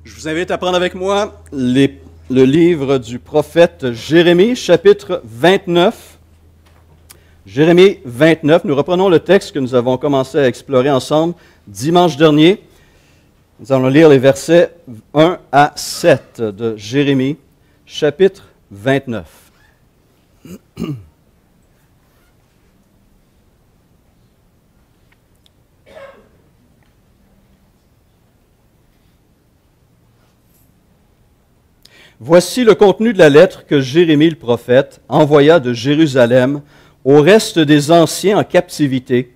Je vous invite à prendre avec moi le livre du prophète Jérémie, chapitre 29. Jérémie 29, nous reprenons le texte que nous avons commencé à explorer ensemble dimanche dernier. Nous allons lire les versets 1 à 7 de Jérémie, chapitre 29. Voici le contenu de la lettre que Jérémie le prophète envoya de Jérusalem au reste des anciens en captivité,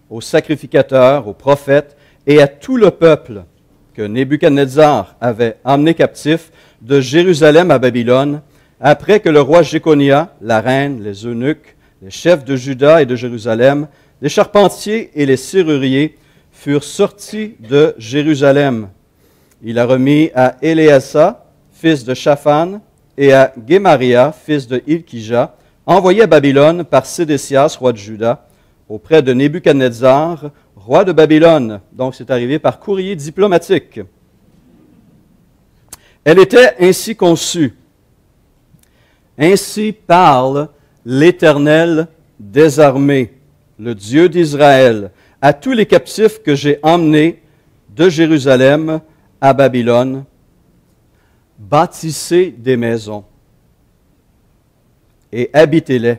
aux sacrificateurs, aux prophètes et à tout le peuple que Nebuchadnezzar avait emmené captif de Jérusalem à Babylone, après que le roi Jéconia, la reine, les eunuques, les chefs de Juda et de Jérusalem, les charpentiers et les serruriers furent sortis de Jérusalem. Il a remis à Éléasa, fils de Shaphan, et à Guémaria, fils de Hilkija, envoyés à Babylone par Sédécias, roi de Juda, auprès de Nebuchadnezzar, roi de Babylone. Donc, c'est arrivé par courrier diplomatique. Elle était ainsi conçue. Ainsi parle l'Éternel des armées, le Dieu d'Israël, à tous les captifs que j'ai emmenés de Jérusalem à Babylone. Bâtissez des maisons et habitez-les.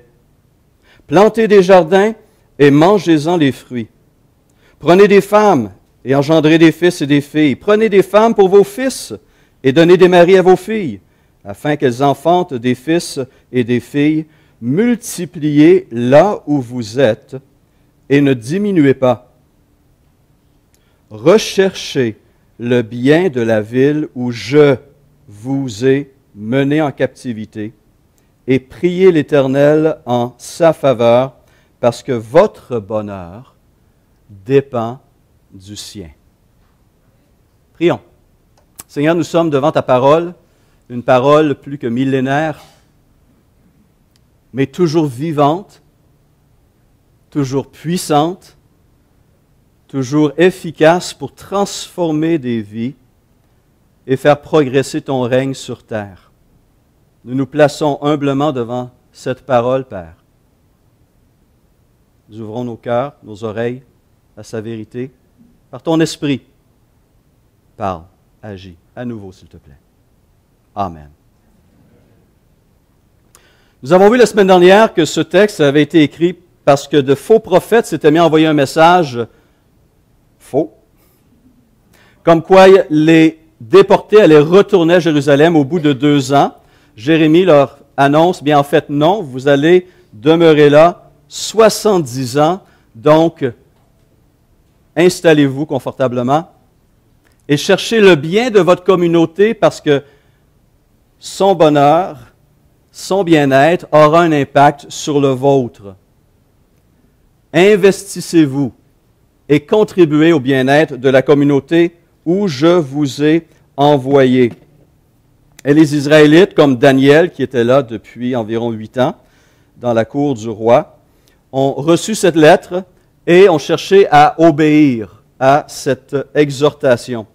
Plantez des jardins et mangez-en les fruits. Prenez des femmes et engendrez des fils et des filles. Prenez des femmes pour vos fils et donnez des maris à vos filles, afin qu'elles enfantent des fils et des filles. Multipliez là où vous êtes et ne diminuez pas. Recherchez le bien de la ville où je vous ai mené en captivité et priez l'Éternel en sa faveur, parce que votre bonheur dépend du sien. Prions. Seigneur, nous sommes devant ta parole, une parole plus que millénaire, mais toujours vivante, toujours puissante, toujours efficace pour transformer des vies et faire progresser ton règne sur terre. Nous nous plaçons humblement devant cette parole, Père. Nous ouvrons nos cœurs, nos oreilles à sa vérité. Par ton esprit, parle, agis à nouveau, s'il te plaît. Amen. Nous avons vu la semaine dernière que ce texte avait été écrit parce que de faux prophètes s'étaient mis à envoyer un message faux, comme quoi les déportés allaient retourner à Jérusalem au bout de 2 ans. Jérémie leur annonce, bien en fait non, vous allez demeurer là 70 ans, donc installez-vous confortablement et cherchez le bien de votre communauté parce que son bonheur, son bien-être aura un impact sur le vôtre. Investissez-vous et contribuez au bien-être de la communauté où je vous ai envoyé. Et les Israélites, comme Daniel, qui était là depuis environ 8 ans, dans la cour du roi, ont reçu cette lettre et ont cherché à obéir à cette exhortation.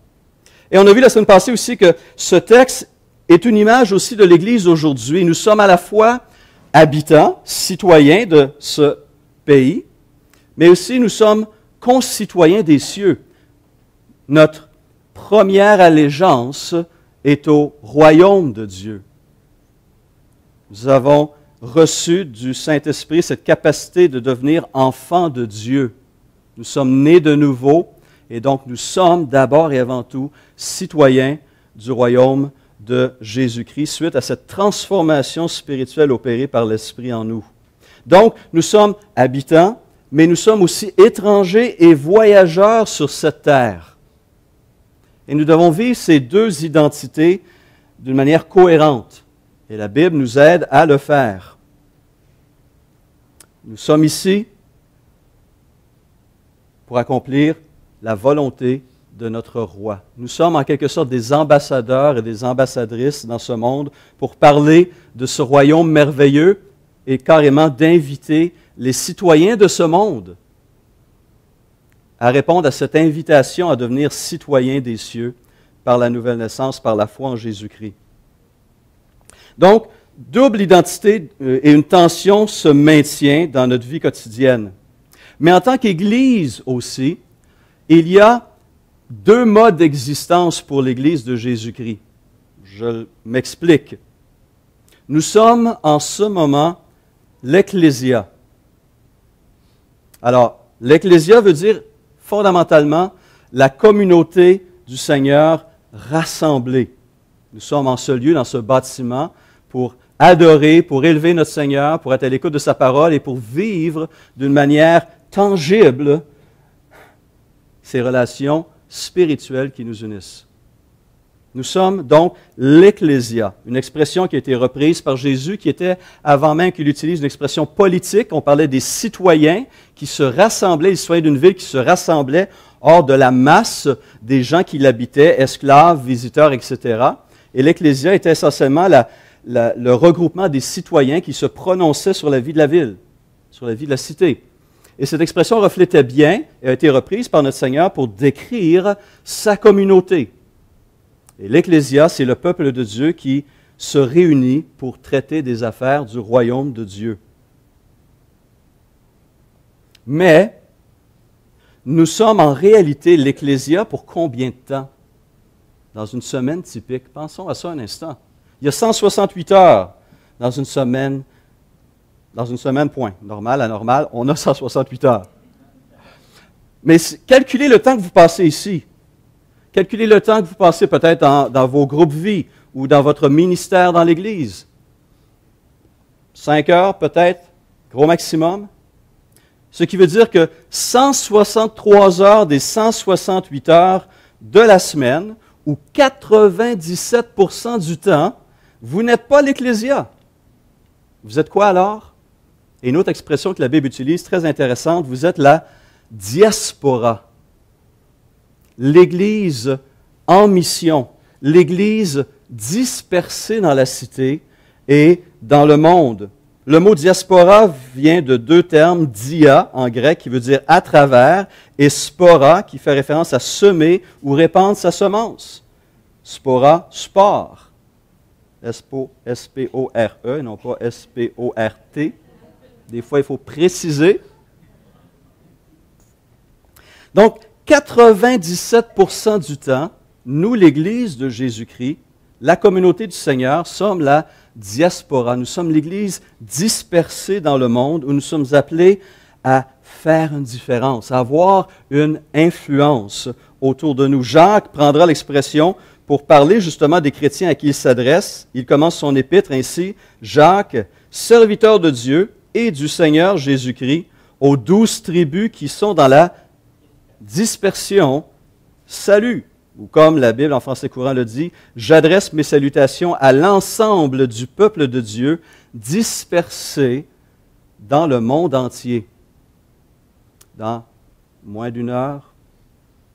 Et on a vu la semaine passée aussi que ce texte est une image aussi de l'Église aujourd'hui. Nous sommes à la fois habitants, citoyens de ce pays, mais aussi nous sommes concitoyens des cieux. Notre première allégeance est au royaume de Dieu. Nous avons reçu du Saint-Esprit cette capacité de devenir enfants de Dieu. Nous sommes nés de nouveau et donc nous sommes d'abord et avant tout citoyens du royaume de Jésus-Christ suite à cette transformation spirituelle opérée par l'Esprit en nous. Donc, nous sommes habitants, mais nous sommes aussi étrangers et voyageurs sur cette terre. Et nous devons vivre ces deux identités d'une manière cohérente. Et la Bible nous aide à le faire. Nous sommes ici pour accomplir la volonté de notre roi. Nous sommes en quelque sorte des ambassadeurs et des ambassadrices dans ce monde pour parler de ce royaume merveilleux et carrément d'inviter les citoyens de ce monde à répondre à cette invitation à devenir citoyens des cieux par la nouvelle naissance, par la foi en Jésus-Christ. Donc, double identité et une tension se maintient dans notre vie quotidienne. Mais en tant qu'Église aussi, il y a deux modes d'existence pour l'Église de Jésus-Christ. Je m'explique. Nous sommes en ce moment l'Ecclésia. Alors, l'Ecclésia veut dire fondamentalement la communauté du Seigneur rassemblée. Nous sommes en ce lieu, dans ce bâtiment, pour adorer, pour élever notre Seigneur, pour être à l'écoute de sa parole et pour vivre d'une manière tangible ces relations spirituelles qui nous unissent. Nous sommes donc l'Ecclésia, une expression qui a été reprise par Jésus, qui était, avant même qu'il utilise une expression politique, on parlait des citoyens qui se rassemblaient, les citoyens d'une ville qui se rassemblaient hors de la masse des gens qui l'habitaient, esclaves, visiteurs, etc. Et l'Ecclésia était essentiellement le regroupement des citoyens qui se prononçaient sur la vie de la ville, sur la vie de la cité. Et cette expression reflétait bien et a été reprise par notre Seigneur pour décrire sa communauté. Et l'Ecclésia, c'est le peuple de Dieu qui se réunit pour traiter des affaires du royaume de Dieu. Mais, nous sommes en réalité l'Ecclésia pour combien de temps? Dans une semaine typique. Pensons à ça un instant. Il y a 168 heures dans une semaine. Dans une semaine, point. Normal, anormal, on a 168 heures. Mais calculez le temps que vous passez ici. Calculez le temps que vous passez peut-être dans vos groupes vie ou dans votre ministère dans l'Église. 5 heures peut-être, gros maximum. Ce qui veut dire que 163 heures des 168 heures de la semaine, ou 97% du temps, vous n'êtes pas l'Ecclésia. Vous êtes quoi alors? Et une autre expression que la Bible utilise, très intéressante, vous êtes la diaspora. L'Église en mission, l'Église dispersée dans la cité et dans le monde. Le mot diaspora vient de deux termes, dia en grec, qui veut dire à travers, et spora, qui fait référence à semer ou répandre sa semence. Spora, sport. S-P-O-R-E, non pas S-P-O-R-T. Des fois, il faut préciser. Donc, 97% du temps, nous, l'Église de Jésus-Christ, la communauté du Seigneur, sommes la diaspora. Nous sommes l'Église dispersée dans le monde où nous sommes appelés à faire une différence, à avoir une influence autour de nous. Jacques prendra l'expression pour parler justement des chrétiens à qui il s'adresse. Il commence son épître ainsi, Jacques, serviteur de Dieu et du Seigneur Jésus-Christ, aux 12 tribus qui sont dans la dispersion, salut. Ou comme la Bible en français courant le dit, j'adresse mes salutations à l'ensemble du peuple de Dieu dispersé dans le monde entier. Dans moins d'une heure,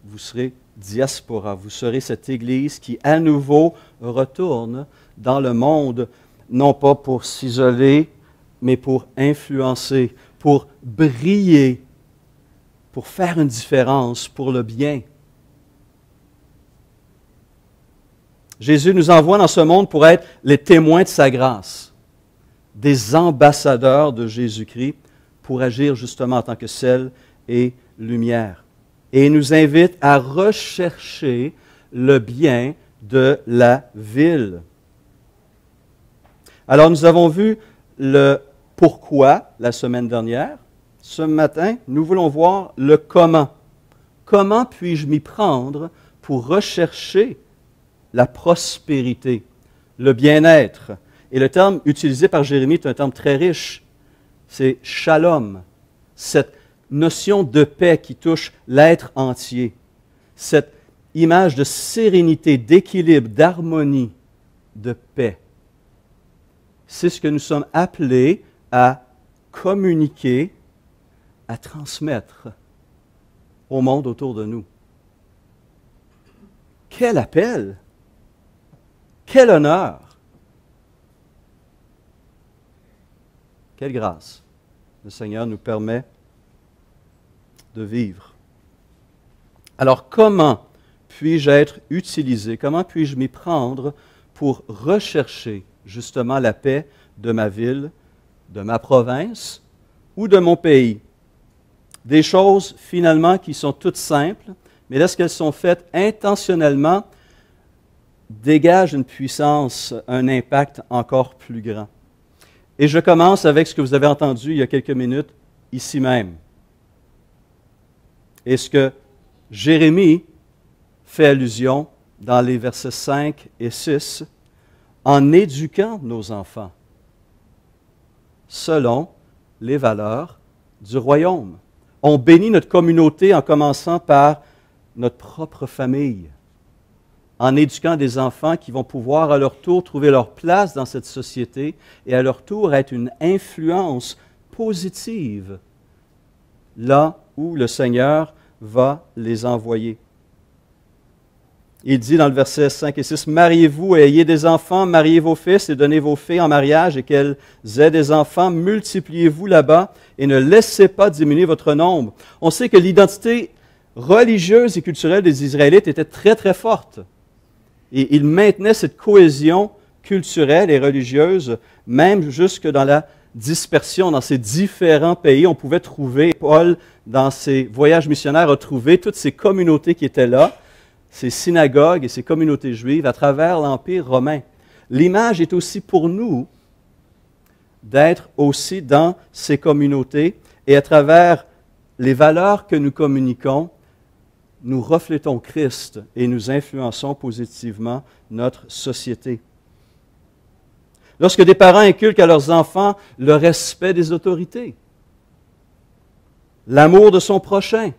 vous serez diaspora, vous serez cette Église qui à nouveau retourne dans le monde, non pas pour s'isoler, mais pour influencer, pour briller, pour faire une différence, pour le bien. Jésus nous envoie dans ce monde pour être les témoins de sa grâce, des ambassadeurs de Jésus-Christ, pour agir justement en tant que sel et lumière. Et il nous invite à rechercher le bien de la ville. Alors nous avons vu le pourquoi la semaine dernière. Ce matin, nous voulons voir le comment. Comment puis-je m'y prendre pour rechercher la prospérité, le bien-être? Et le terme utilisé par Jérémie est un terme très riche. C'est shalom, cette notion de paix qui touche l'être entier, cette image de sérénité, d'équilibre, d'harmonie, de paix. C'est ce que nous sommes appelés à communiquer, à transmettre au monde autour de nous. Quel appel! Quel honneur! Quelle grâce le Seigneur nous permet de vivre. Alors, comment puis-je être utilisé? Comment puis-je m'y prendre pour rechercher justement la paix de ma ville, de ma province ou de mon pays? Des choses finalement qui sont toutes simples, mais lorsqu'elles sont faites intentionnellement, dégagent une puissance, un impact encore plus grand. Et je commence avec ce que vous avez entendu il y a quelques minutes, ici même. Et ce que Jérémie fait allusion dans les versets 5 et 6, en éduquant nos enfants selon les valeurs du royaume. On bénit notre communauté en commençant par notre propre famille, en éduquant des enfants qui vont pouvoir à leur tour trouver leur place dans cette société et à leur tour être une influence positive là où le Seigneur va les envoyer. Il dit dans le verset 5 et 6, « Mariez-vous et ayez des enfants, mariez vos fils et donnez vos filles en mariage et qu'elles aient des enfants, multipliez-vous là-bas et ne laissez pas diminuer votre nombre. » On sait que l'identité religieuse et culturelle des Israélites était très, très forte. Et ils maintenaient cette cohésion culturelle et religieuse, même jusque dans la dispersion, dans ces différents pays. On pouvait trouver, Paul, dans ses voyages missionnaires, a trouvé toutes ces communautés qui étaient là, ces synagogues et ces communautés juives à travers l'Empire romain. L'image est aussi pour nous d'être aussi dans ces communautés et à travers les valeurs que nous communiquons, nous reflétons Christ et nous influençons positivement notre société. Lorsque des parents inculquent à leurs enfants le respect des autorités, l'amour de son prochain,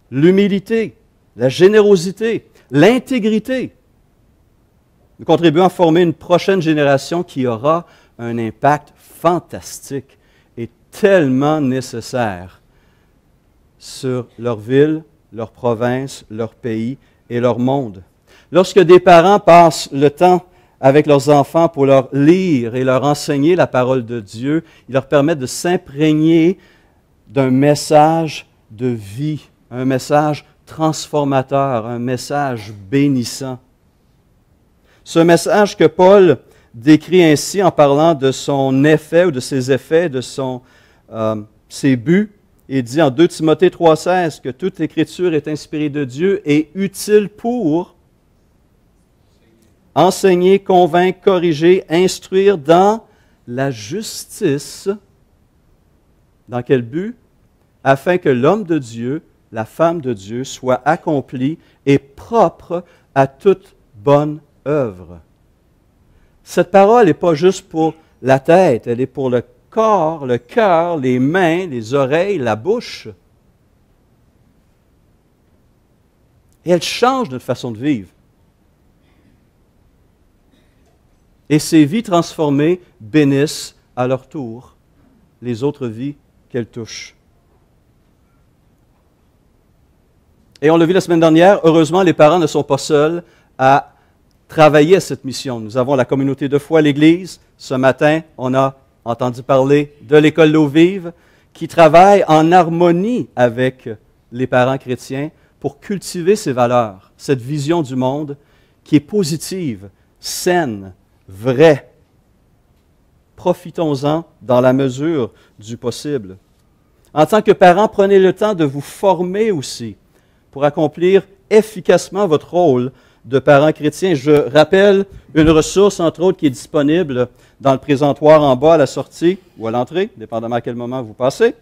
l'humilité, la générosité, l'intégrité, nous contribuons à former une prochaine génération qui aura un impact fantastique et tellement nécessaire sur leur ville, leur province, leur pays et leur monde. Lorsque des parents passent le temps avec leurs enfants pour leur lire et leur enseigner la parole de Dieu, ils leur permettent de s'imprégner d'un message de vie, un message transformateur, un message bénissant. Ce message que Paul décrit ainsi en parlant de son effet ou de ses effets, de ses buts, il dit en 2 Timothée 3,16 que toute écriture est inspirée de Dieu et utile pour enseigner, convaincre, corriger, instruire dans la justice. Dans quel but? Afin que l'homme de Dieu, la femme de Dieu, soit accompli et propre à toute bonne œuvre. Cette parole n'est pas juste pour la tête, elle est pour le corps, le cœur, les mains, les oreilles, la bouche. Et elle change notre façon de vivre. Et ces vies transformées bénissent à leur tour les autres vies qu'elles touchent. Et on l'a vu la semaine dernière, heureusement, les parents ne sont pas seuls à travailler à cette mission. Nous avons la communauté de foi, l'Église. Ce matin, on a entendu parler de l'école d'eau vive qui travaille en harmonie avec les parents chrétiens pour cultiver ces valeurs, cette vision du monde qui est positive, saine, vraie. Profitons-en dans la mesure du possible. En tant que parents, prenez le temps de vous former aussi pour accomplir efficacement votre rôle de parents chrétiens. Je rappelle une ressource, entre autres, qui est disponible dans le présentoir en bas à la sortie ou à l'entrée, dépendamment à quel moment vous passez.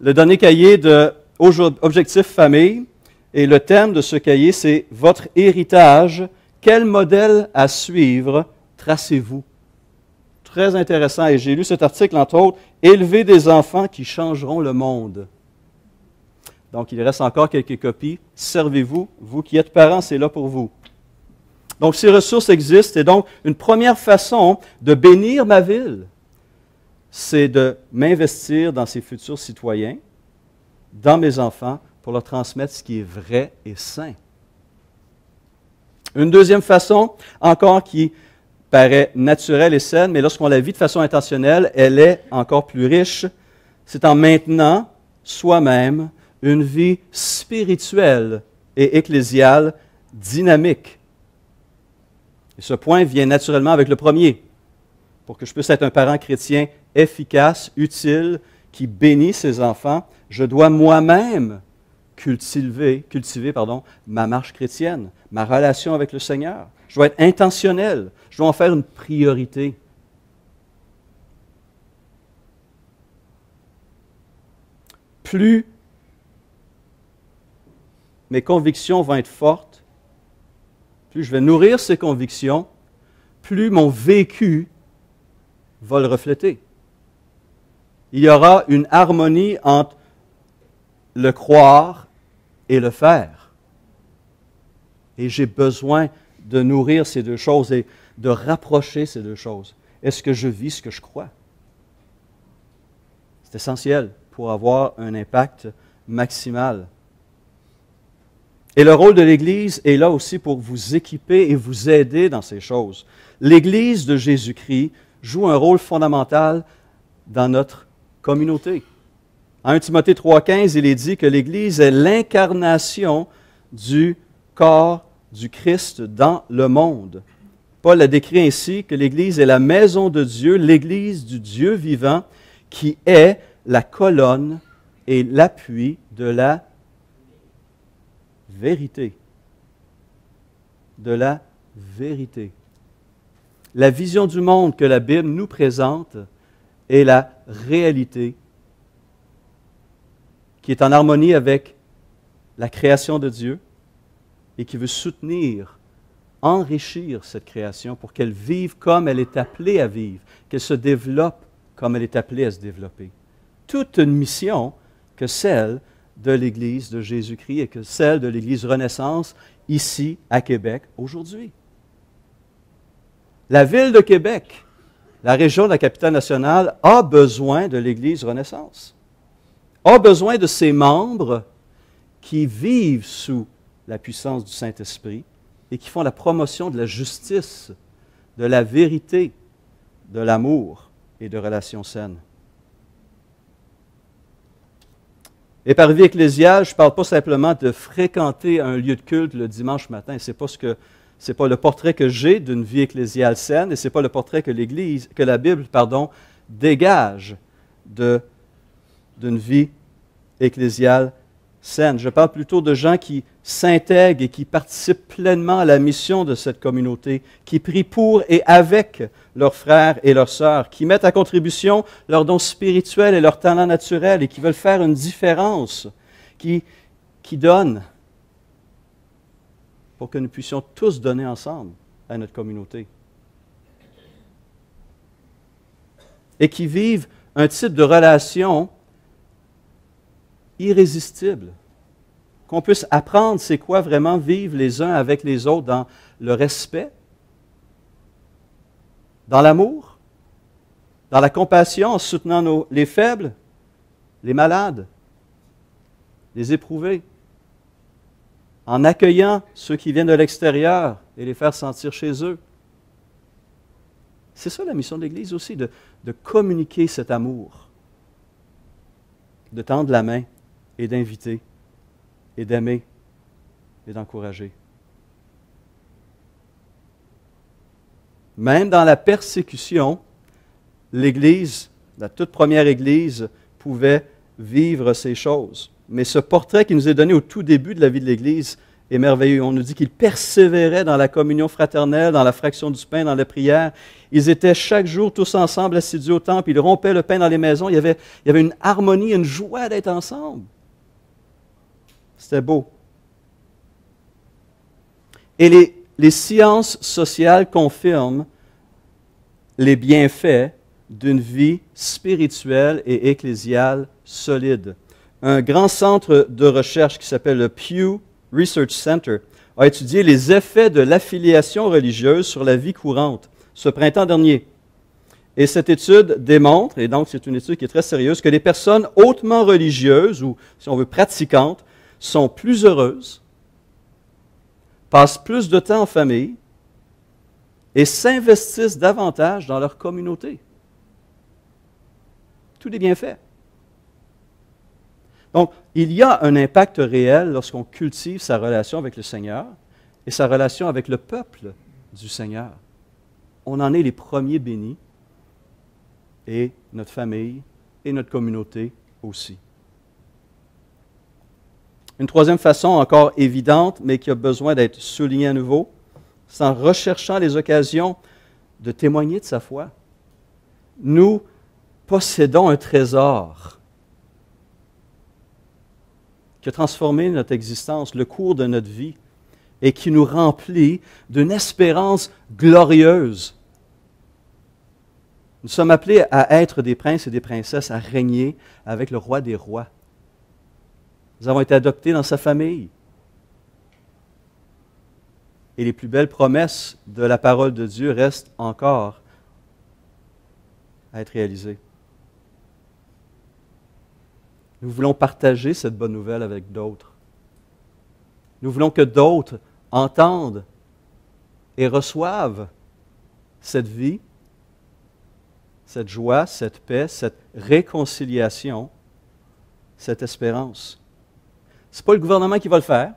Le dernier cahier de Objectif Famille, et le thème de ce cahier, c'est « Votre héritage, quel modèle à suivre tracez-vous » Très intéressant, et j'ai lu cet article, entre autres, « Élever des enfants qui changeront le monde ». Donc, il reste encore quelques copies. Servez-vous, vous qui êtes parents, c'est là pour vous. Donc, ces ressources existent, et donc, une première façon de bénir ma ville, c'est de m'investir dans ces futurs citoyens, dans mes enfants, pour leur transmettre ce qui est vrai et sain. Une deuxième façon, encore qui paraît naturelle et saine, mais lorsqu'on la vit de façon intentionnelle, elle est encore plus riche, c'est en maintenant soi-même une vie spirituelle et ecclésiale dynamique. Et ce point vient naturellement avec le premier. Pour que je puisse être un parent chrétien efficace, utile, qui bénit ses enfants, je dois moi-même cultiver ma marche chrétienne, ma relation avec le Seigneur. Je dois être intentionnel. Je dois en faire une priorité. Plus mes convictions vont être fortes, plus je vais nourrir ces convictions, plus mon vécu va le refléter. Il y aura une harmonie entre le croire et le faire. Et j'ai besoin de nourrir ces deux choses et de rapprocher ces deux choses. Est-ce que je vis ce que je crois? C'est essentiel pour avoir un impact maximal. Et le rôle de l'Église est là aussi pour vous équiper et vous aider dans ces choses. L'Église de Jésus-Christ joue un rôle fondamental dans notre communauté. En 1 Timothée 3,15, il est dit que l'Église est l'incarnation du corps du Christ dans le monde. Paul a décrit ainsi que l'Église est la maison de Dieu, l'Église du Dieu vivant, qui est la colonne et l'appui de la vérité. De la vérité. La vision du monde que la Bible nous présente est la réalité qui est en harmonie avec la création de Dieu et qui veut soutenir, enrichir cette création pour qu'elle vive comme elle est appelée à vivre, qu'elle se développe comme elle est appelée à se développer. Toute une mission que celle de l'Église de Jésus-Christ et que celle de l'Église Renaissance ici à Québec aujourd'hui. La ville de Québec, la région de la capitale nationale, a besoin de l'Église Renaissance, a besoin de ses membres qui vivent sous la puissance du Saint-Esprit et qui font la promotion de la justice, de la vérité, de l'amour et de relations saines. Et par vie ecclésiale, je ne parle pas simplement de fréquenter un lieu de culte le dimanche matin. Ce n'est pas le portrait que j'ai d'une vie ecclésiale saine et ce n'est pas le portrait que la Bible dégage d'une vie ecclésiale saine. Je parle plutôt de gens qui s'intègrent et qui participent pleinement à la mission de cette communauté, qui prient pour et avec leurs frères et leurs sœurs, qui mettent à contribution leurs dons spirituels et leurs talents naturels et qui veulent faire une différence, qui donnent pour que nous puissions tous donner ensemble à notre communauté. Et qui vivent un type de relation irrésistible, qu'on puisse apprendre c'est quoi vraiment vivre les uns avec les autres dans le respect, dans l'amour, dans la compassion, en soutenant les faibles, les malades, les éprouvés, en accueillant ceux qui viennent de l'extérieur et les faire sentir chez eux. C'est ça la mission de l'Église aussi, de communiquer cet amour, de tendre la main et d'inviter, et d'aimer, et d'encourager. Même dans la persécution, l'Église, la toute première Église, pouvait vivre ces choses. Mais ce portrait qui nous est donné au tout début de la vie de l'Église est merveilleux. On nous dit qu'ils persévéraient dans la communion fraternelle, dans la fraction du pain, dans la prière. Ils étaient chaque jour tous ensemble assidus au temple. Ils rompaient le pain dans les maisons. Il y avait une harmonie, une joie d'être ensemble. C'était beau. Et les sciences sociales confirment les bienfaits d'une vie spirituelle et ecclésiale solide. Un grand centre de recherche qui s'appelle le Pew Research Center a étudié les effets de l'affiliation religieuse sur la vie courante ce printemps dernier. Et cette étude démontre, et donc c'est une étude qui est très sérieuse, que les personnes hautement religieuses, ou si on veut pratiquantes, sont plus heureuses, passent plus de temps en famille et s'investissent davantage dans leur communauté. Tous les bienfaits. Donc, il y a un impact réel lorsqu'on cultive sa relation avec le Seigneur et sa relation avec le peuple du Seigneur. On en est les premiers bénis, et notre famille et notre communauté aussi. Une troisième façon, encore évidente, mais qui a besoin d'être soulignée à nouveau, c'est en recherchant les occasions de témoigner de sa foi. Nous possédons un trésor qui a transformé notre existence, le cours de notre vie, et qui nous remplit d'une espérance glorieuse. Nous sommes appelés à être des princes et des princesses, à régner avec le roi des rois. Nous avons été adoptés dans sa famille. Et les plus belles promesses de la parole de Dieu restent encore à être réalisées. Nous voulons partager cette bonne nouvelle avec d'autres. Nous voulons que d'autres entendent et reçoivent cette vie, cette joie, cette paix, cette réconciliation, cette espérance. Ce n'est pas le gouvernement qui va le faire.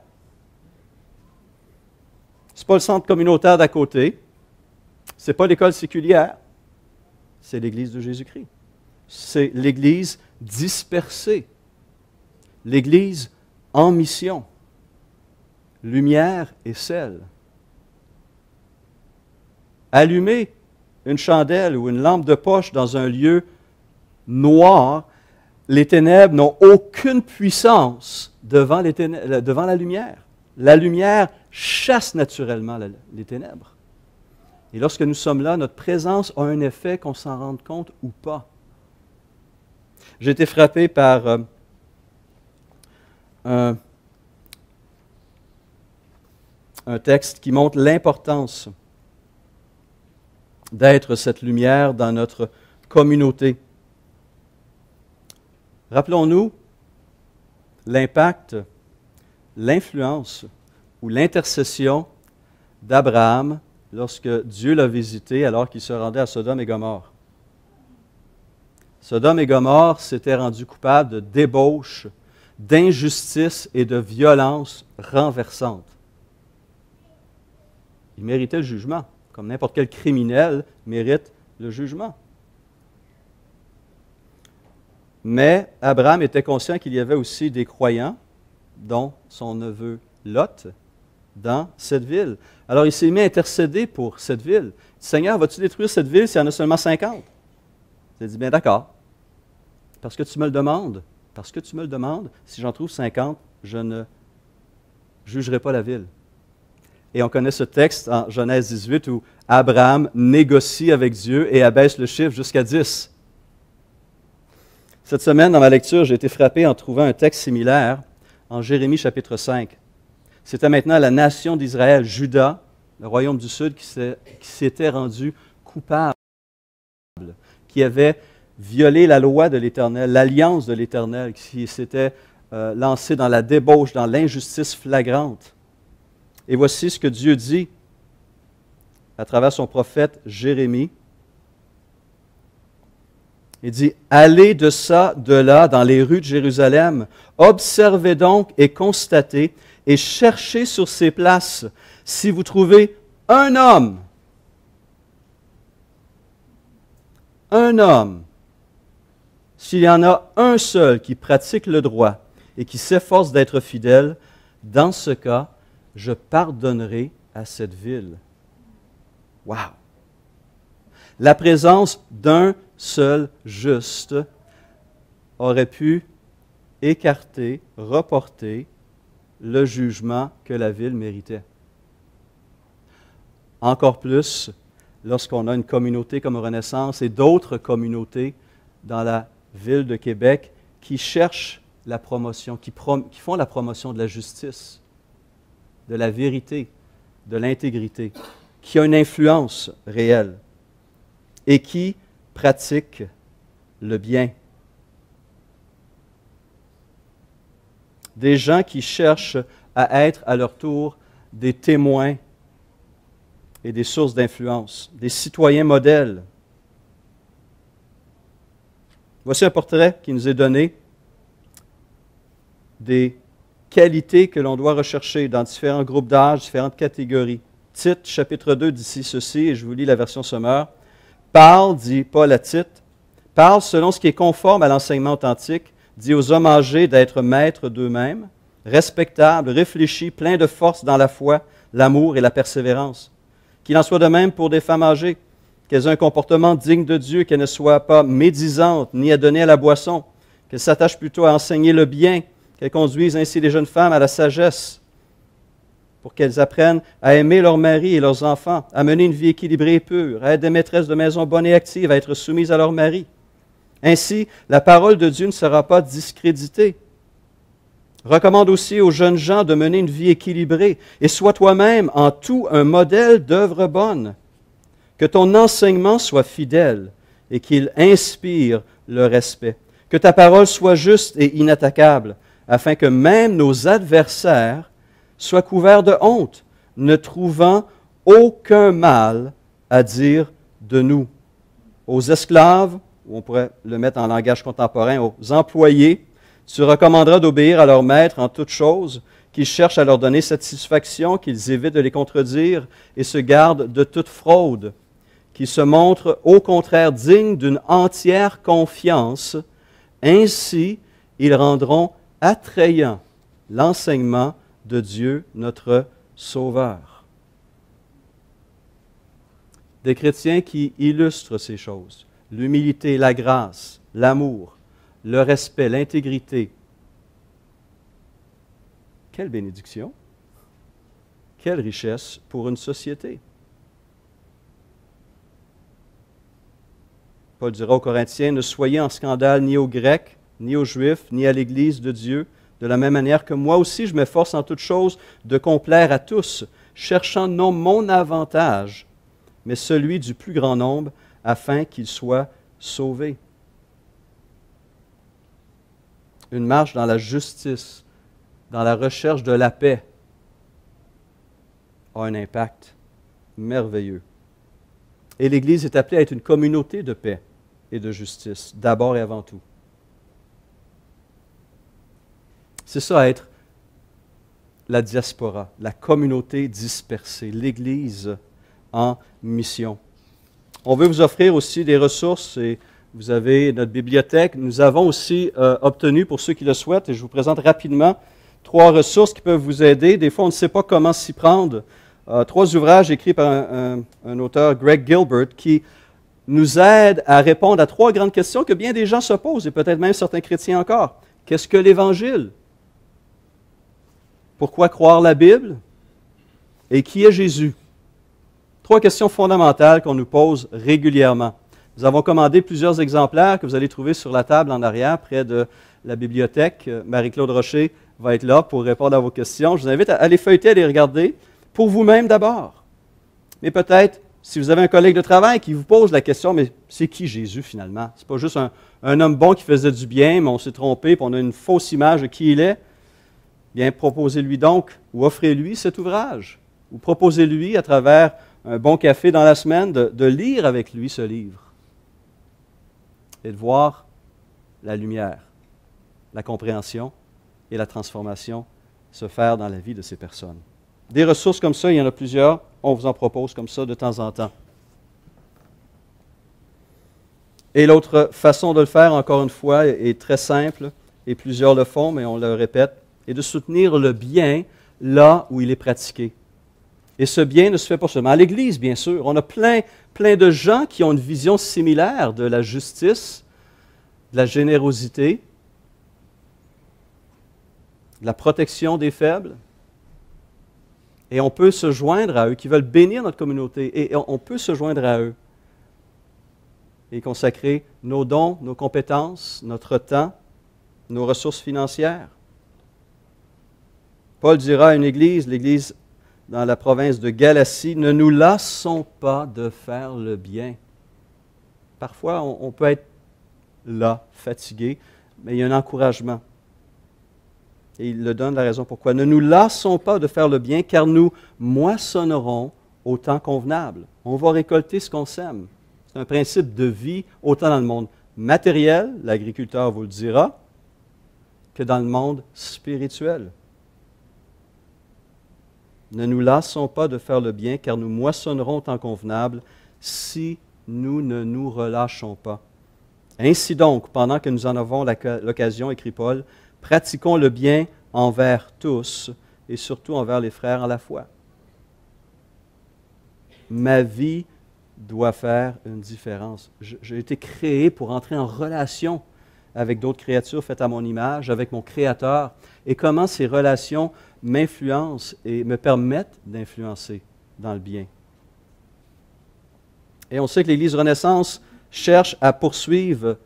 Ce n'est pas le centre communautaire d'à côté. Ce n'est pas l'école séculière. C'est l'Église de Jésus-Christ. C'est l'Église dispersée. L'Église en mission. Lumière et sel. Allumer une chandelle ou une lampe de poche dans un lieu noir, les ténèbres n'ont aucune puissance devant la lumière. La lumière chasse naturellement les ténèbres. Et lorsque nous sommes là, notre présence a un effet qu'on s'en rende compte ou pas. J'ai été frappé par un texte qui montre l'importance d'être cette lumière dans notre communauté. Rappelons-nous l'impact, l'influence ou l'intercession d'Abraham lorsque Dieu l'a visité alors qu'il se rendait à Sodome et Gomorrhe. Sodome et Gomorrhe s'étaient rendus coupables de débauche, d'injustice et de violence renversante. Ils méritaient le jugement, comme n'importe quel criminel mérite le jugement. Mais Abraham était conscient qu'il y avait aussi des croyants, dont son neveu Lot, dans cette ville. Alors il s'est mis à intercéder pour cette ville. « Seigneur, vas-tu détruire cette ville s'il y en a seulement 50? » Il a dit, « Bien d'accord, parce que tu me le demandes. Parce que tu me le demandes, si j'en trouve 50, je ne jugerai pas la ville. » Et on connaît ce texte en Genèse 18 où Abraham négocie avec Dieu et abaisse le chiffre jusqu'à 10. Cette semaine, dans ma lecture, j'ai été frappé en trouvant un texte similaire en Jérémie chapitre 5. C'était maintenant la nation d'Israël, Juda, le royaume du Sud, qui s'était rendu coupable, qui avait violé la loi de l'Éternel, l'alliance de l'Éternel, qui s'était lancé dans la débauche, dans l'injustice flagrante. Et voici ce que Dieu dit à travers son prophète Jérémie. Il dit, « Allez de ça, de là, dans les rues de Jérusalem, observez donc et constatez, et cherchez sur ces places si vous trouvez un homme, s'il y en a un seul qui pratique le droit et qui s'efforce d'être fidèle, dans ce cas, je pardonnerai à cette ville. » Wow! La présence d'un seul juste aurait pu écarter, reporter le jugement que la ville méritait. Encore plus lorsqu'on a une communauté comme Renaissance et d'autres communautés dans la ville de Québec qui cherchent la promotion, qui font la promotion de la justice, de la vérité, de l'intégrité, qui a une influence réelle et qui pratique le bien. Des gens qui cherchent à être à leur tour des témoins et des sources d'influence, des citoyens modèles. Voici un portrait qui nous est donné des qualités que l'on doit rechercher dans différents groupes d'âge, différentes catégories. Tite, chapitre 2, dit ceci, et je vous lis la version Sommaire. Parle, dit Paul à Tite, parle selon ce qui est conforme à l'enseignement authentique, dit aux hommes âgés d'être maîtres d'eux-mêmes, respectables, réfléchis, pleins de force dans la foi, l'amour et la persévérance. Qu'il en soit de même pour des femmes âgées, qu'elles aient un comportement digne de Dieu, qu'elles ne soient pas médisantes, ni à donner à la boisson, qu'elles s'attachent plutôt à enseigner le bien, qu'elles conduisent ainsi les jeunes femmes à la sagesse, pour qu'elles apprennent à aimer leurs maris et leurs enfants, à mener une vie équilibrée et pure, à être des maîtresses de maison bonnes et actives, à être soumises à leur mari. Ainsi, la parole de Dieu ne sera pas discréditée. Recommande aussi aux jeunes gens de mener une vie équilibrée et sois toi-même en tout un modèle d'œuvre bonne. Que ton enseignement soit fidèle et qu'il inspire le respect. Que ta parole soit juste et inattaquable, afin que même nos adversaires soient couverts de honte, ne trouvant aucun mal à dire de nous. Aux esclaves, ou on pourrait le mettre en langage contemporain, aux employés, tu recommanderas d'obéir à leur maître en toutes choses, qu'ils cherchent à leur donner satisfaction, qu'ils évitent de les contredire et se gardent de toute fraude, qu'ils se montrent au contraire dignes d'une entière confiance. Ainsi, ils rendront attrayant l'enseignement de Dieu, notre Sauveur. Des chrétiens qui illustrent ces choses, l'humilité, la grâce, l'amour, le respect, l'intégrité. Quelle bénédiction! Quelle richesse pour une société! Paul dira aux Corinthiens, ne soyez en scandale ni aux Grecs, ni aux Juifs, ni à l'Église de Dieu, de la même manière que moi aussi je m'efforce en toutes choses de complaire à tous, cherchant non mon avantage, mais celui du plus grand nombre, afin qu'ils soient sauvés. Une marche dans la justice, dans la recherche de la paix, a un impact merveilleux. Et l'Église est appelée à être une communauté de paix et de justice, d'abord et avant tout. C'est ça, être la diaspora, la communauté dispersée, l'Église en mission. On veut vous offrir aussi des ressources et vous avez notre bibliothèque. Nous avons aussi obtenu, pour ceux qui le souhaitent, et je vous présente rapidement 3 ressources qui peuvent vous aider. Des fois, on ne sait pas comment s'y prendre. 3 ouvrages écrits par un auteur, Greg Gilbert, qui nous aident à répondre à 3 grandes questions que bien des gens se posent, et peut-être même certains chrétiens encore. Qu'est-ce que l'Évangile? Pourquoi croire la Bible? Et qui est Jésus? 3 questions fondamentales qu'on nous pose régulièrement. Nous avons commandé plusieurs exemplaires que vous allez trouver sur la table en arrière, près de la bibliothèque. Marie-Claude Rocher va être là pour répondre à vos questions. Je vous invite à les feuilleter, à les regarder, pour vous-même d'abord. Mais peut-être, si vous avez un collègue de travail qui vous pose la question, mais c'est qui Jésus finalement? Ce n'est pas juste un homme bon qui faisait du bien, mais on s'est trompé, puis on a une fausse image de qui il est. Bien, proposez-lui donc, ou offrez-lui cet ouvrage, ou proposez-lui, à travers un bon café dans la semaine, de lire avec lui ce livre et de voir la lumière, la compréhension et la transformation se faire dans la vie de ces personnes. Des ressources comme ça, il y en a plusieurs, on vous en propose comme ça de temps en temps. Et l'autre façon de le faire, encore une fois, est très simple, et plusieurs le font, mais on le répète, est de soutenir le bien là où il est pratiqué. Et ce bien ne se fait pas seulement à l'Église, bien sûr. On a plein de gens qui ont une vision similaire de la justice, de la générosité, de la protection des faibles. Et on peut se joindre à eux, qui veulent bénir notre communauté. Et on peut se joindre à eux et consacrer nos dons, nos compétences, notre temps, nos ressources financières. Paul dira à une église, l'église dans la province de Galatie, « Ne nous lassons pas de faire le bien. » Parfois, on peut être là, fatigué, mais il y a un encouragement. Et il le donne la raison pourquoi. « Ne nous lassons pas de faire le bien, car nous moissonnerons au temps convenable. » On va récolter ce qu'on sème. C'est un principe de vie, autant dans le monde matériel, l'agriculteur vous le dira, que dans le monde spirituel. Ne nous lassons pas de faire le bien, car nous moissonnerons au temps convenable si nous ne nous relâchons pas. Ainsi donc, pendant que nous en avons l'occasion, écrit Paul, pratiquons le bien envers tous et surtout envers les frères en la foi. Ma vie doit faire une différence. J'ai été créé pour entrer en relation avec d'autres créatures faites à mon image, avec mon Créateur, et comment ces relations m'influencent et me permettent d'influencer dans le bien. Et on sait que l'Église Renaissance cherche à poursuivre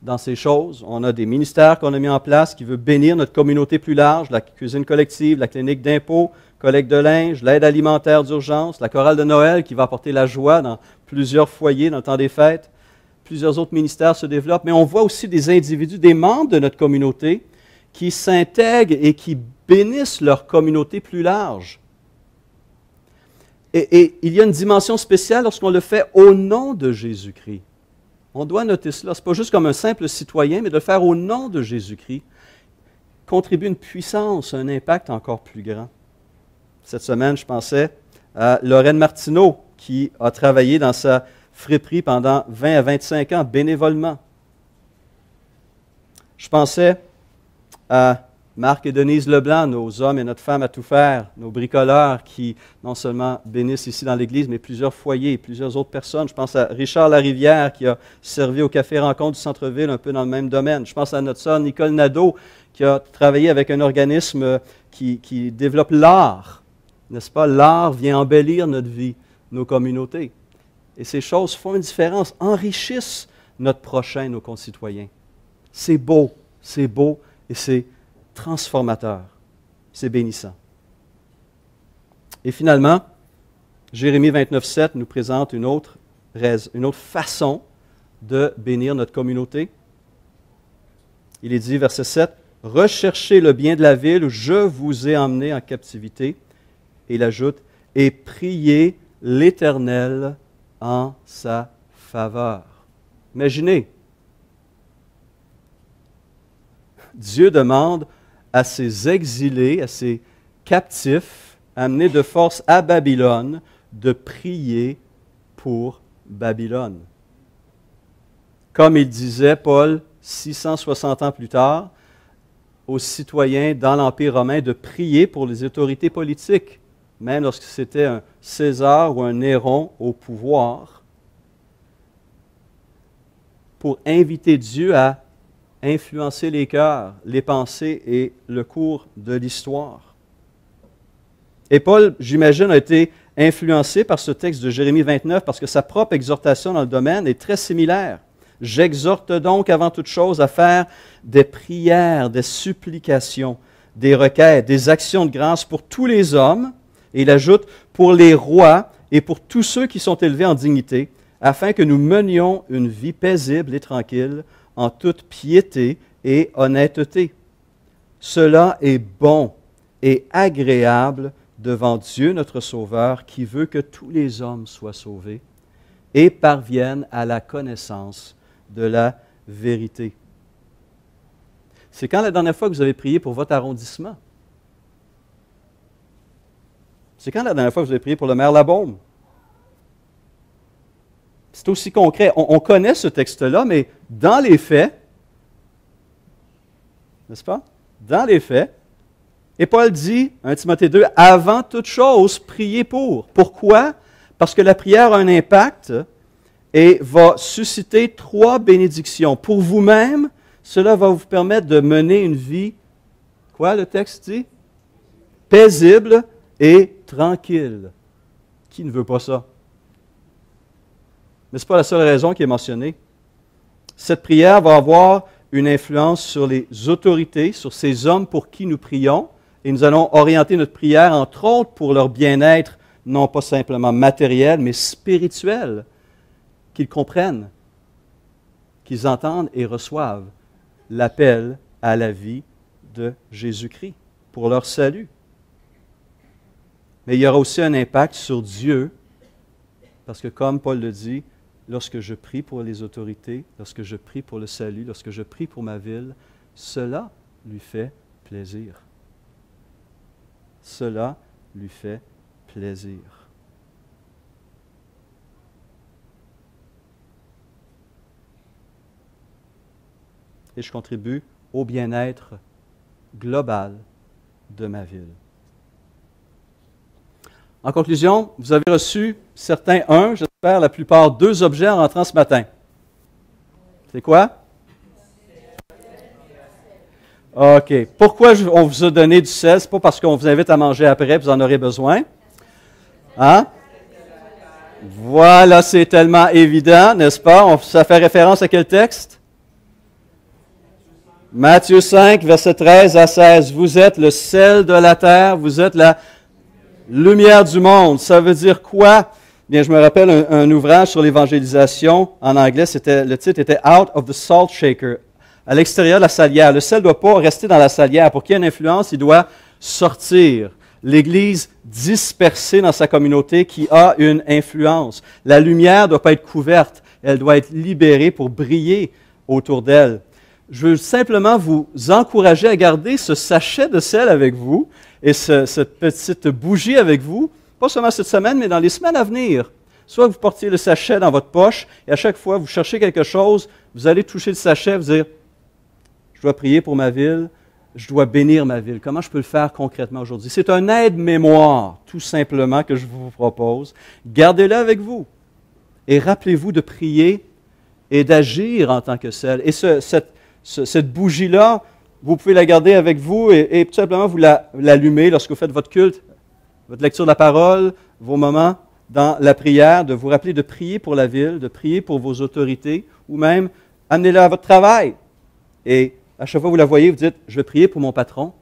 dans ces choses. On a des ministères qu'on a mis en place qui veulent bénir notre communauté plus large, la cuisine collective, la clinique d'impôts, collecte de linge, l'aide alimentaire d'urgence, la chorale de Noël qui va apporter la joie dans plusieurs foyers dans le temps des fêtes. Plusieurs autres ministères se développent, mais on voit aussi des individus, des membres de notre communauté qui s'intègrent et qui bénissent leur communauté plus large. Et il y a une dimension spéciale lorsqu'on le fait au nom de Jésus-Christ. On doit noter cela. Ce n'est pas juste comme un simple citoyen, mais de le faire au nom de Jésus-Christ contribue une puissance, un impact encore plus grand. Cette semaine, je pensais à Lorraine Martineau, qui a travaillé dans sa friperie pendant 20 à 25 ans, bénévolement. Je pensais à Marc et Denise Leblanc, nos hommes et notre femme à tout faire, nos bricoleurs qui non seulement bénissent ici dans l'Église, mais plusieurs foyers et plusieurs autres personnes. Je pense à Richard Larivière qui a servi au Café Rencontre du Centre-Ville, un peu dans le même domaine. Je pense à notre sœur Nicole Nadeau qui a travaillé avec un organisme qui développe l'art. N'est-ce pas? L'art vient embellir notre vie, nos communautés. Et ces choses font une différence, enrichissent notre prochain, nos concitoyens. C'est beau et c'est transformateur. C'est bénissant. Et finalement, Jérémie 29,7 nous présente une autre façon de bénir notre communauté. Il est dit, verset 7, « Recherchez le bien de la ville où je vous ai emmené en captivité. » Et il ajoute, « Et priez l'Éternel en sa faveur. » Imaginez, Dieu demande à ses exilés, à ses captifs, amenés de force à Babylone, de prier pour Babylone. Comme il disait, Paul, 660 ans plus tard, aux citoyens dans l'Empire romain de prier pour les autorités politiques, même lorsque c'était un César ou un Néron au pouvoir, pour inviter Dieu à influencer les cœurs, les pensées et le cours de l'histoire. Et Paul, j'imagine, a été influencé par ce texte de Jérémie 29 parce que sa propre exhortation dans le domaine est très similaire. « J'exhorte donc avant toute chose à faire des prières, des supplications, des requêtes, des actions de grâce pour tous les hommes. » Et il ajoute « pour les rois et pour tous ceux qui sont élevés en dignité, afin que nous menions une vie paisible et tranquille, en toute piété et honnêteté. Cela est bon et agréable devant Dieu notre Sauveur, qui veut que tous les hommes soient sauvés et parviennent à la connaissance de la vérité. » C'est quand la dernière fois que vous avez prié pour votre arrondissement? C'est quand la dernière fois que vous avez prié pour le maire Labaume? C'est aussi concret. On connaît ce texte-là, mais dans les faits, n'est-ce pas? Dans les faits, et Paul dit, 1 Timothée 2, « Avant toute chose, priez pour. » Pourquoi? Parce que la prière a un impact et va susciter 3 bénédictions. Pour vous-même, cela va vous permettre de mener une vie, quoi le texte dit? Paisible et tranquille. Qui ne veut pas ça? Mais ce n'est pas la seule raison qui est mentionnée. Cette prière va avoir une influence sur les autorités, sur ces hommes pour qui nous prions, et nous allons orienter notre prière, entre autres, pour leur bien-être, non pas simplement matériel, mais spirituel, qu'ils comprennent, qu'ils entendent et reçoivent l'appel à la vie de Jésus-Christ pour leur salut. Mais il y aura aussi un impact sur Dieu, parce que comme Paul le dit, lorsque je prie pour les autorités, lorsque je prie pour le salut, lorsque je prie pour ma ville, cela lui fait plaisir. Cela lui fait plaisir. Et je contribue au bien-être global de ma ville. En conclusion, vous avez reçu certains, j'espère la plupart, 2 objets en rentrant ce matin. C'est quoi? OK. Pourquoi on vous a donné du sel? Ce n'est pas parce qu'on vous invite à manger après, vous en aurez besoin. Hein? Voilà, c'est tellement évident, n'est-ce pas? Ça fait référence à quel texte? Matthieu 5, versets 13 à 16. Vous êtes le sel de la terre, vous êtes la lumière du monde. Ça veut dire quoi? Bien, je me rappelle un ouvrage sur l'évangélisation en anglais, le titre était Out of the Salt Shaker, à l'extérieur de la salière. Le sel ne doit pas rester dans la salière. Pour qu'il y ait une influence, il doit sortir. L'Église dispersée dans sa communauté qui a une influence. La lumière ne doit pas être couverte, elle doit être libérée pour briller autour d'elle. Je veux simplement vous encourager à garder ce sachet de sel avec vous et cette petite bougie avec vous, pas seulement cette semaine, mais dans les semaines à venir. Soit vous portiez le sachet dans votre poche et à chaque fois vous cherchez quelque chose, vous allez toucher le sachet, vous dire « Je dois prier pour ma ville, je dois bénir ma ville. Comment je peux le faire concrètement aujourd'hui? » C'est un aide-mémoire, tout simplement, que je vous propose. Gardez-le avec vous et rappelez-vous de prier et d'agir en tant que sel. Et cette bougie-là, vous pouvez la garder avec vous et tout simplement vous l'allumer lorsque vous faites votre culte, votre lecture de la parole, vos moments dans la prière, de vous rappeler de prier pour la ville, de prier pour vos autorités, ou même amenez-la à votre travail. Et à chaque fois que vous la voyez, vous dites, je vais prier pour mon patron,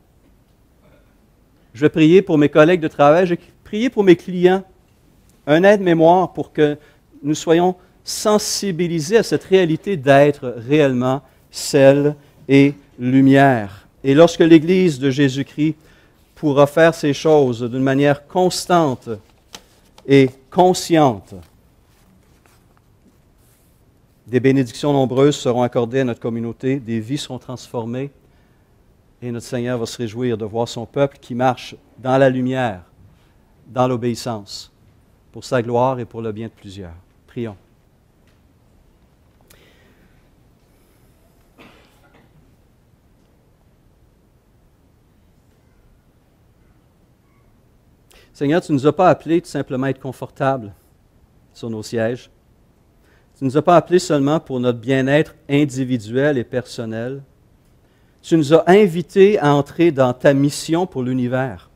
je vais prier pour mes collègues de travail, je vais prier pour mes clients. Un aide-mémoire pour que nous soyons sensibilisés à cette réalité d'être réellement sel et lumière. Et lorsque l'Église de Jésus-Christ pourra faire ces choses d'une manière constante et consciente, des bénédictions nombreuses seront accordées à notre communauté, des vies seront transformées et notre Seigneur va se réjouir de voir son peuple qui marche dans la lumière, dans l'obéissance, pour sa gloire et pour le bien de plusieurs. Prions. Seigneur, tu ne nous as pas appelés tout simplement à être confortables sur nos sièges. Tu ne nous as pas appelés seulement pour notre bien-être individuel et personnel. Tu nous as invités à entrer dans ta mission pour l'univers,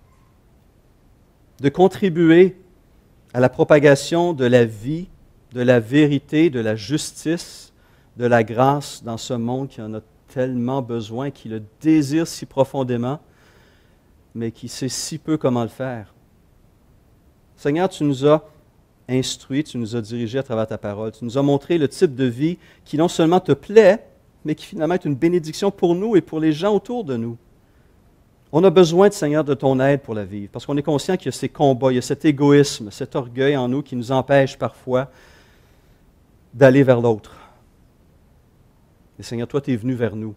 de contribuer à la propagation de la vie, de la vérité, de la justice, de la grâce dans ce monde qui en a tellement besoin, qui le désire si profondément, mais qui sait si peu comment le faire. Seigneur, tu nous as instruits, tu nous as dirigés à travers ta parole. Tu nous as montré le type de vie qui non seulement te plaît, mais qui finalement est une bénédiction pour nous et pour les gens autour de nous. On a besoin, Seigneur, de ton aide pour la vivre, parce qu'on est conscient qu'il y a ces combats, il y a cet égoïsme, cet orgueil en nous qui nous empêche parfois d'aller vers l'autre. Et Seigneur, toi, tu es venu vers nous.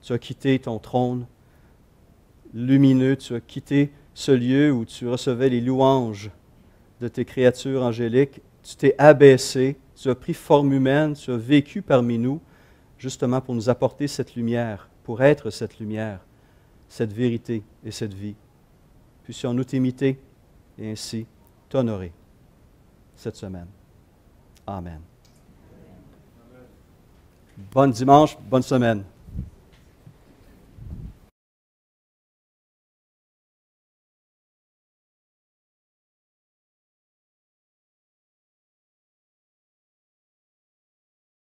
Tu as quitté ton trône lumineux, tu as quitté ce lieu où tu recevais les louanges de tes créatures angéliques, tu t'es abaissé, tu as pris forme humaine, tu as vécu parmi nous, justement pour nous apporter cette lumière, pour être cette lumière, cette vérité et cette vie. Puissions-nous t'imiter et ainsi t'honorer cette semaine. Amen. Bon dimanche, bonne semaine.